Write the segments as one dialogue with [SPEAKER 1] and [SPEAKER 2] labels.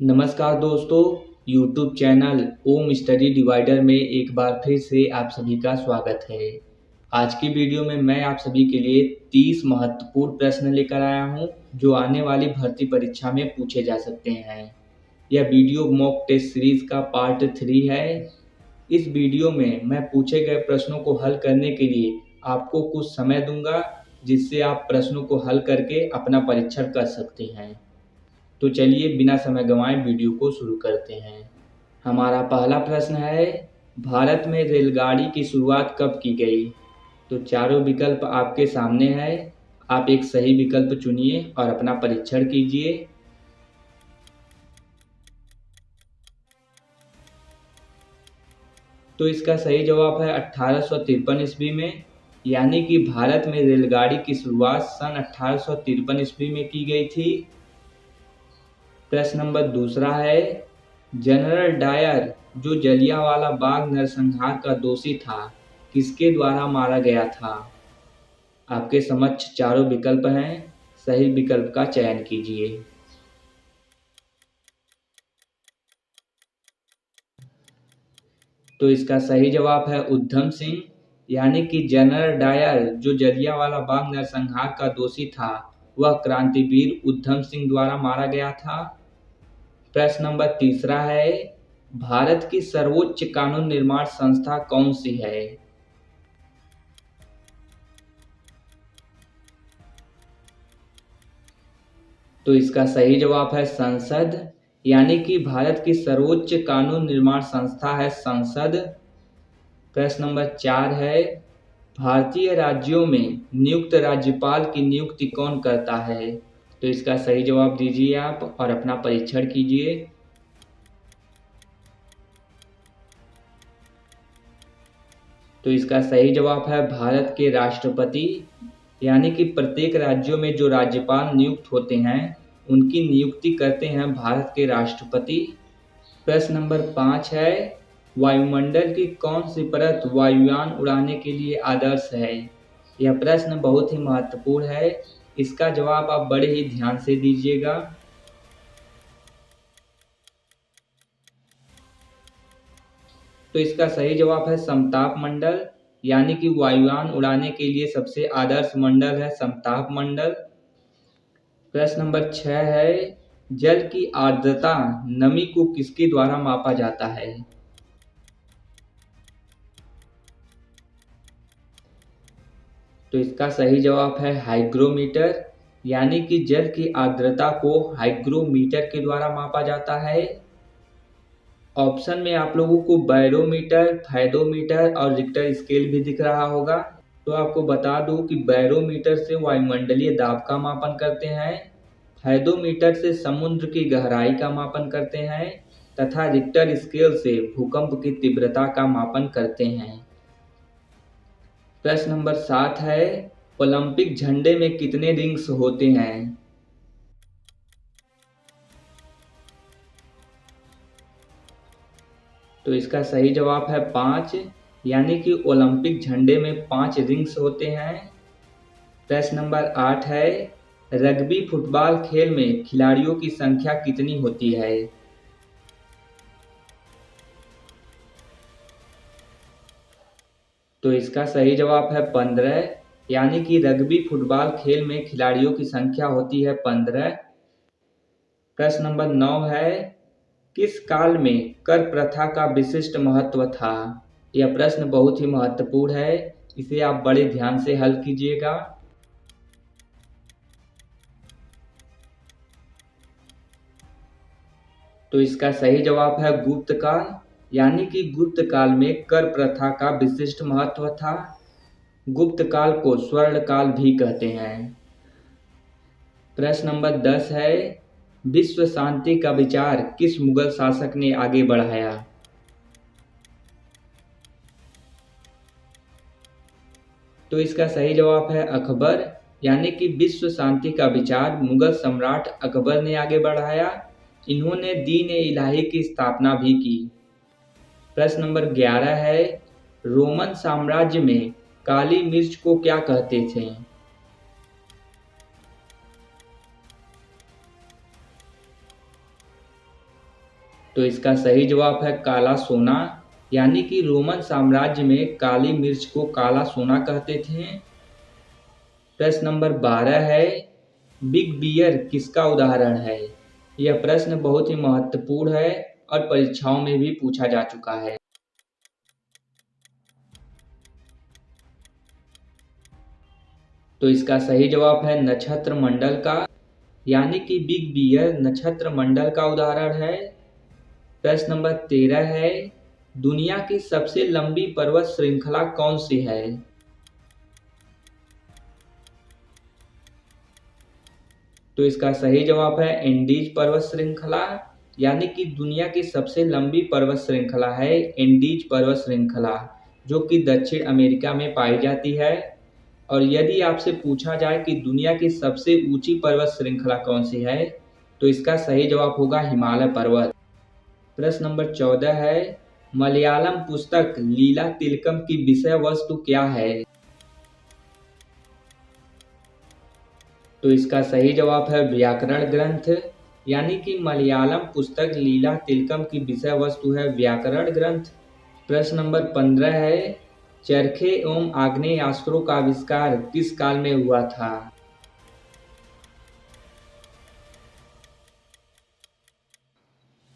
[SPEAKER 1] नमस्कार दोस्तों, YouTube channel ओम study divider में एक बार फिर से आप सभी का स्वागत है। आज की वीडियो में मैं आप सभी के लिए 30 महत्वपूर्ण प्रश्न लेकर आया हूं, जो आने वाली भर्ती परीक्षा में पूछे जा सकते हैं। यह वीडियो मॉक टेस्ट सीरीज का पार्ट 3 है। इस वीडियो में मैं पूछे गए प्रश्नों को हल करने के लिए आपको कुछ समय दूंगा, जिससे आप प्रश्नों को हल करके अपना परीक्षण कर सकते हैं। तो चलिए बिना समय गंवाए वीडियो को शुरू करते हैं। हमारा पहला प्रश्न है, भारत में रेलगाड़ी की शुरुआत कब की गई? तो चारों विकल्प आपके सामने है। आप एक सही विकल्प चुनिए और अपना परीक्षण कीजिए। तो इसका सही जवाब है 1853 ईस्वी में, यानी कि भारत में रेलगाड़ी की शुरुआत सन 1853 ईस्वी में की गई थी। प्रश्न नंबर दूसरा है, जनरल डायर जो जलियांवाला बाग नरसंहार का दोषी था, किसके द्वारा मारा गया था? आपके समक्ष चारों विकल्प हैं, सही विकल्प का चयन कीजिए। तो इसका सही जवाब है उधम सिंह, यानी कि जनरल डायर जो जलियांवाला बाग नरसंहार का दोषी था, वह क्रांतिवीर उधम सिंह द्वारा मारा गया था। प्रश्न नंबर तीसरा है, भारत की सर्वोच्च कानून निर्माण संस्था कौन सी है? तो इसका सही जवाब है संसद, यानी कि भारत की सर्वोच्च कानून निर्माण संस्था है संसद। प्रश्न नंबर 4 है, भारतीय राज्यों में नियुक्त राज्यपाल की नियुक्ति कौन करता है? तो इसका सही जवाब दीजिए आप और अपना परीक्षण कीजिए। तो इसका सही जवाब है भारत के राष्ट्रपति, यानी कि प्रत्येक राज्यों में जो राज्यपाल नियुक्त होते हैं, उनकी नियुक्ति करते हैं भारत के राष्ट्रपति। प्रश्न नंबर 5 है, वायुमंडल की कौन सी परत वायुयान उड़ाने के लिए आदर्श है? यह प्रश्न बहुत ही महत्वपूर्ण है। इसका जवाब आप बड़े ही ध्यान से दीजिएगा। तो इसका सही जवाब है समताप मंडल, यानी कि वायुयान उड़ाने के लिए सबसे आदर्श मंडल है समताप मंडल। प्रश्न नंबर 6 है, जल की आर्द्रता नमी को किसके द्वारा मापा जाता है? तो इसका सही जवाब है हाइग्रोमीटर, यानी कि जल की आर्द्रता को हाइग्रोमीटर के द्वारा मापा जाता है। ऑप्शन में आप लोगों को बैरोमीटर, फायदोमीटर और रिक्टर स्केल भी दिख रहा होगा। तो आपको बता दूं कि बैरोमीटर से वायुमंडलीय दाब का मापन करते हैं, फायदोमीटर से समुद्र की गहराई का मापन करते हैं तथा रिक्टर स्केल से भूकंप की तीव्रता का मापन करते हैं। प्रश्न नंबर 7 है, ओलंपिक झंडे में कितने रिंग्स होते हैं? तो इसका सही जवाब है 5, यानी कि ओलंपिक झंडे में 5 रिंग्स होते हैं। प्रश्न नंबर 8 है, रग्बी फुटबॉल खेल में खिलाड़ियों की संख्या कितनी होती है? तो इसका सही जवाब है 15, यानी कि रग्बी फुटबॉल खेल में खिलाड़ियों की संख्या होती है 15। प्रश्न नंबर 9 है, किस काल में कर प्रथा का विशिष्ट महत्व था? यह प्रश्न बहुत ही महत्वपूर्ण है, इसे आप बड़े ध्यान से हल कीजिएगा। तो इसका सही जवाब है गुप्त काल, यानी कि गुप्त काल में कर प्रथा का विशिष्ट महत्व था। गुप्त काल को स्वर्ण काल भी कहते हैं। प्रश्न नंबर 10 है, विश्व शांति का विचार किस मुगल शासक ने आगे बढ़ाया? तो इसका सही जवाब है अकबर, यानी कि विश्व शांति का विचार मुगल सम्राट अकबर ने आगे बढ़ाया। इन्होंने दीन ए इलाही की स्थापना भी की। प्रश्न नंबर 11 है, रोमन साम्राज्य में काली मिर्च को क्या कहते थे? तो इसका सही जवाब है काला सोना, यानी कि रोमन साम्राज्य में काली मिर्च को काला सोना कहते थे। प्रश्न नंबर 12 है, बिग बियर किसका उदाहरण है? यह प्रश्न बहुत ही महत्वपूर्ण है और परीक्षाओं में भी पूछा जा चुका है। तो इसका सही जवाब है नक्षत्र मंडल का, यानी कि बिग बियर नक्षत्र मंडल का उदाहरण है। प्रश्न नंबर 13 है, दुनिया की सबसे लंबी पर्वत श्रृंखला कौन सी है? तो इसका सही जवाब है एंडीज पर्वत श्रृंखला, यानी कि दुनिया की सबसे लंबी पर्वत श्रृंखला है एंडीज पर्वत श्रृंखला, जो कि दक्षिण अमेरिका में पाई जाती है। और यदि आपसे पूछा जाए कि दुनिया की सबसे ऊंची पर्वत श्रृंखला कौन सी है, तो इसका सही जवाब होगा हिमालय पर्वत। प्रश्न नंबर 14 है, मलयालम पुस्तक लीला तिलकम की विषय वस्तु क्या है? तो इसका सही जवाब है व्याकरण ग्रंथ, यानी कि मलयालम पुस्तक लीला तिलकम की विषय वस्तु है व्याकरण ग्रंथ। प्रश्न नंबर 15 है, चरखे एवं आग्नेयास्त्रों का आविष्कार किस काल में हुआ था?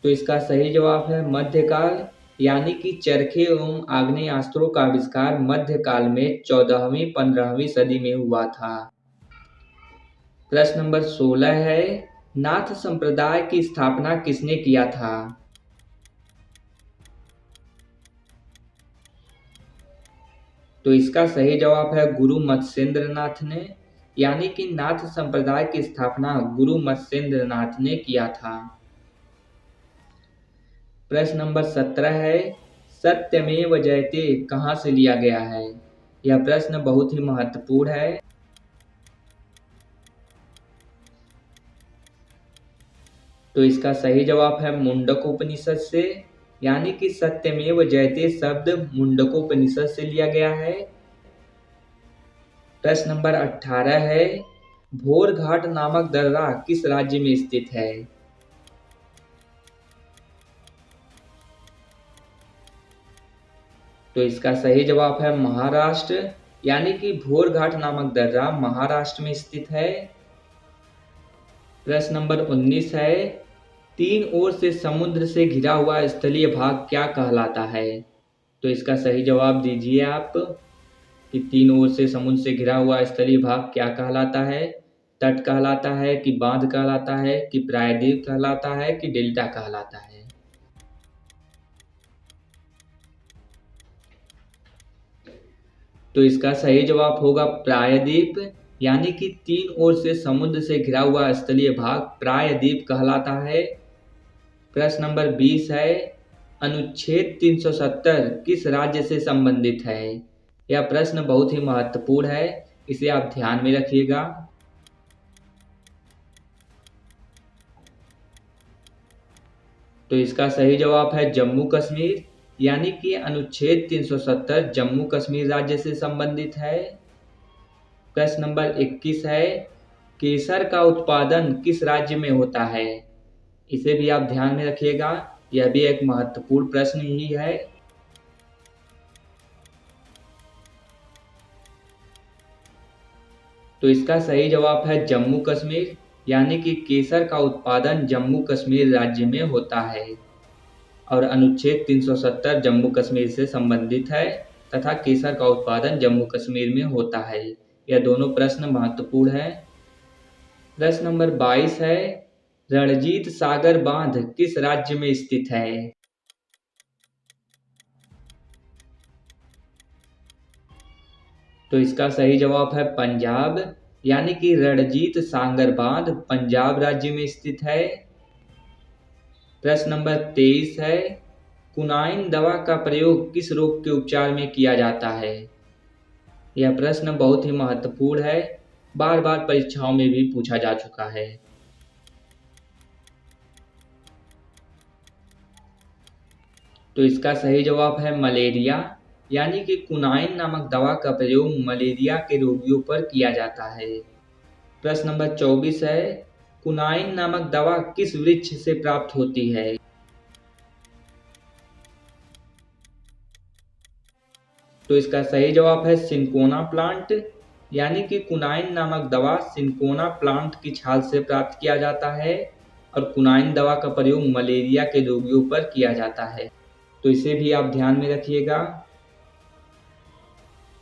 [SPEAKER 1] तो इसका सही जवाब है मध्यकाल, यानी कि चरखे एवं आग्नेयास्त्रों का आविष्कार मध्यकाल में 14वीं 15वीं सदी में हुआ था। प्रश्न नंबर 16 है, नाथ संप्रदाय की स्थापना किसने किया था? तो इसका सही जवाब है गुरु मत्स्येंद्र नाथ ने, यानी कि नाथ संप्रदाय की स्थापना गुरु मत्स्येंद्र नाथ ने किया था। प्रश्न नंबर 17 है, सत्यमेव जयते कहाँ से लिया गया है? यह प्रश्न बहुत ही महत्वपूर्ण है। तो इसका सही जवाब है मुंडकोपनिषद से, यानी कि सत्यमेव जयते शब्द मुंडकोपनिषद से लिया गया है। प्रश्न नंबर 18 है, भोर घाट नामक दर्रा किस राज्य में स्थित है? तो इसका सही जवाब है महाराष्ट्र, यानी कि भोर घाट नामक दर्रा महाराष्ट्र में स्थित है। प्रश्न नंबर 19 है, तीन ओर से समुद्र से घिरा हुआ स्थलीय भाग क्या कहलाता है? तो इसका सही जवाब दीजिए आप कि तीन ओर से समुद्र से घिरा हुआ स्थलीय भाग क्या कहलाता है? तट कहलाता है कि बांध कहलाता है कि प्रायद्वीप कहलाता है कि डेल्टा कहलाता है? तो इसका सही जवाब होगा प्रायद्वीप, यानी कि तीन ओर से समुद्र से घिरा हुआ स्थलीय भाग प्रायद्वीप कहलाता है। प्रश्न नंबर 20 है, अनुच्छेद 370 किस राज्य से संबंधित है? यह प्रश्न बहुत ही महत्वपूर्ण है, इसे आप ध्यान में रखिएगा। तो इसका सही जवाब है जम्मू कश्मीर, यानी कि अनुच्छेद 370 जम्मू कश्मीर राज्य से संबंधित है। प्रश्न नंबर 21 है, केसर का उत्पादन किस राज्य में होता है? इसे भी आप ध्यान में रखिएगा, यह भी एक महत्वपूर्ण प्रश्न ही है। तो इसका सही जवाब है जम्मू कश्मीर, यानी कि केसर का उत्पादन जम्मू कश्मीर राज्य में होता है और अनुच्छेद 370 जम्मू कश्मीर से संबंधित है तथा केसर का उत्पादन जम्मू कश्मीर में होता है। यह दोनों प्रश्न महत्वपूर्ण है। प्रश्न नंबर 22 है, रणजीत सागर बांध किस राज्य में स्थित है? तो इसका सही जवाब है पंजाब, यानी कि रणजीत सागर बांध पंजाब राज्य में स्थित है। प्रश्न नंबर 23 है, कुनाइन दवा का प्रयोग किस रोग के उपचार में किया जाता है? यह प्रश्न बहुत ही महत्वपूर्ण है, बार बार परीक्षाओं में भी पूछा जा चुका है। तो इसका सही जवाब है मलेरिया, यानी कि कुनाइन नामक दवा का प्रयोग मलेरिया के रोगियों पर किया जाता है। प्रश्न नंबर 24 है, कुनाइन नामक दवा किस वृक्ष से प्राप्त होती है? तो इसका सही जवाब है सिंकोना प्लांट, यानी कि कुनाइन नामक दवा सिंकोना प्लांट की छाल से प्राप्त किया जाता है और कुनाइन दवा का प्रयोग मलेरिया के रोगियों पर किया जाता है, तो इसे भी आप ध्यान में रखिएगा।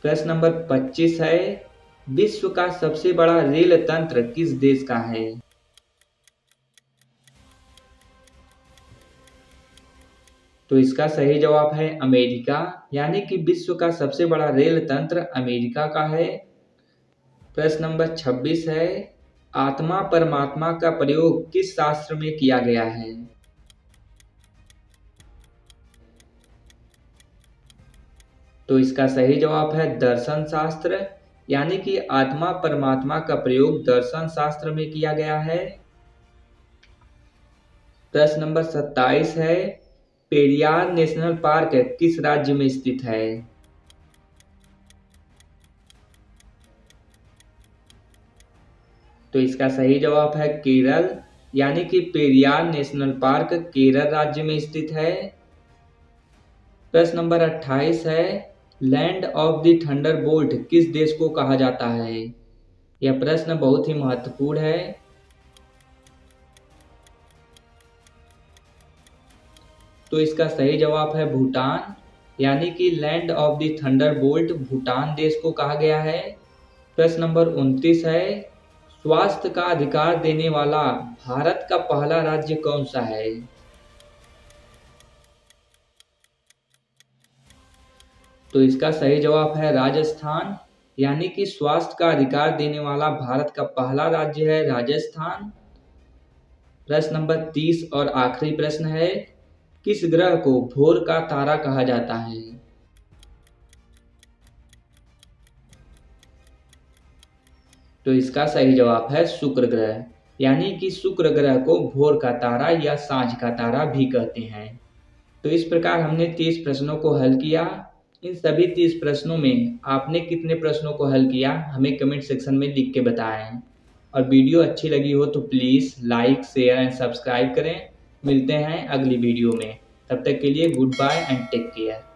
[SPEAKER 1] प्रश्न नंबर 25 है, विश्व का सबसे बड़ा रेल तंत्र किस देश का है? तो इसका सही जवाब है अमेरिका, यानी कि विश्व का सबसे बड़ा रेल तंत्र अमेरिका का है। प्रश्न नंबर 26 है, आत्मा परमात्मा का प्रयोग किस शास्त्र में किया गया है? तो इसका सही जवाब है दर्शन शास्त्र, यानी कि आत्मा परमात्मा का प्रयोग दर्शन शास्त्र में किया गया है। प्रश्न नंबर 27 है, पेरियार नेशनल पार्क किस राज्य में स्थित है? तो इसका सही जवाब है केरल, यानी कि पेरियार नेशनल पार्क केरल राज्य में स्थित है। प्रश्न नंबर 28 है, लैंड ऑफ द थंडरबोल्ट किस देश को कहा जाता है? यह प्रश्न बहुत ही महत्वपूर्ण है। तो इसका सही जवाब है भूटान, यानी कि land of the Thunderbolt Bhutan देश को कहा गया है। प्रश्न नंबर 29 है, स्वास्थ्य का अधिकार देने वाला भारत का पहला राज्य कौन सा है? तो इसका सही जवाब है राजस्थान, यानी कि स्वास्थ्य का अधिकार देने वाला भारत का पहला राज्य है राजस्थान। प्रश्न नंबर 30 और आखिरी प्रश्न है, किस ग्रह को भोर का तारा कहा जाता है? तो इसका सही जवाब है शुक्र ग्रह, यानी कि शुक्र ग्रह को भोर का तारा या सांझ का तारा भी कहते हैं। तो इस प्रकार हमने 30 प्रश्नों को हल किया। इन सभी 30 प्रश्नों में आपने कितने प्रश्नों को हल किया हमें कमेंट सेक्शन में लिख के बताएं। और वीडियो अच्छी लगी हो तो please like share and subscribe करें। मिलते हैं अगली वीडियो में, तब तक के लिए good bye and take care.